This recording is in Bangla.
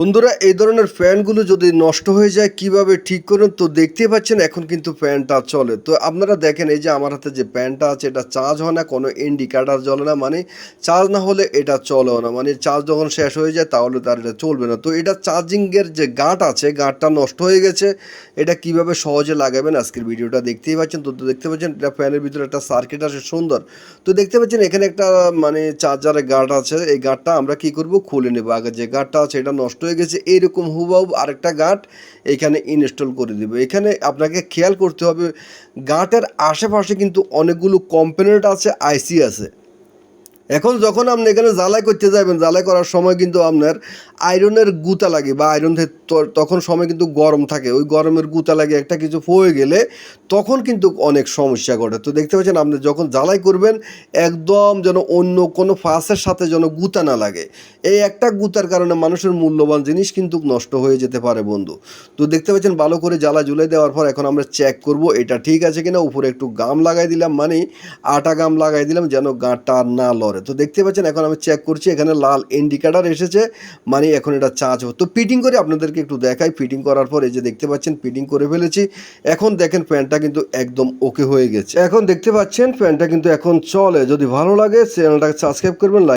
বন্ধুরা, এই ধরনের ফ্যানগুলো যদি নষ্ট হয়ে যায় কিভাবে ঠিক করুন? তো দেখতেই পাচ্ছেন এখন কিন্তু ফ্যানটা চলে। তো আপনারা দেখেন এই যে আমার হাতে যে ফ্যানটা আছে এটা চার্জ হয় না, কোনো ইন্ডিকেটর জ্বলে না, মানে চার্জ না হলে এটা চলেও না। মানে চার্জ যখন শেষ হয়ে যায় তাহলে তার এটা চলবে না। তো এটা চার্জিংয়ের যে গাঁট আছে, গাঁটটা নষ্ট হয়ে গেছে। এটা কিভাবে সহজে লাগাবেন আজকের ভিডিওটা দেখতেই পাচ্ছেন। তো দেখতে পাচ্ছেন এটা ফ্যানের ভিতরে একটা সার্কিট আছে সুন্দর। তো দেখতে পাচ্ছেন এখানে একটা মানে চার্জারের গার্ড আছে। এই গার্ডটা আমরা কি করব, খুলে নেব। আগে যে গার্ডটা আছে এটা নষ্ট হয়ে গেছে, এইরকম হুবহু আরেকটা গার্ড এখানে ইনস্টল করে দিব। এখানে আপনাকে খেয়াল করতে হবে গার্ডের আশেপাশে কিন্তু অনেকগুলো কম্পোনেন্ট আছে, আইসি আছে। এখন যখন আপনি এখানে জ্বালাই করতে যাবেন, জ্বালাই করার সময় কিন্তু আপনার আয়রনের গুঁতা লাগে বা আয়রন তখন সময় কিন্তু গরম থাকে, ওই গরমের গুঁতা লাগে একটা কিছু হয়ে গেলে তখন কিন্তু অনেক সমস্যা ঘটে। তো দেখতে পাচ্ছেন আপনি যখন জ্বালাই করবেন একদম যেন অন্য কোনো ফাঁসের সাথে যেন গুঁতা না লাগে। এই একটা গুঁতার কারণে মানুষের মূল্যবান জিনিস কিন্তু নষ্ট হয়ে যেতে পারে বন্ধু। তো দেখতে পাচ্ছেন ভালো করে জ্বালা ঝুলাই দেওয়ার পর এখন আমরা চেক করব এটা ঠিক আছে কিনা। উপরে একটু গাম লাগাই দিলাম, মানে আটা গাম লাগাই দিলাম যেন গাঁটটা আর না লড়ে। তো দেখতে পাচ্ছেন এখন আমি চেক করছি, এখানে লাল ইন্ডিকেটর এসেছে, মানে এখন এটা চার্জ হবে। তো ফিটিং করে আপনাদেরকে একটু দেখাই। ফিটিং করার পর এই যে দেখতে পাচ্ছেন ফিটিং করে ফেলেছি। এখন দেখেন ফ্যানটা কিন্তু একদম ওকে হয়ে গেছে। এখন দেখতে পাচ্ছেন ফ্যানটা কিন্তু এখন চলে। যদি ভালো লাগে চ্যানেলটাকে সাবস্ক্রাইব করবেন, লাইক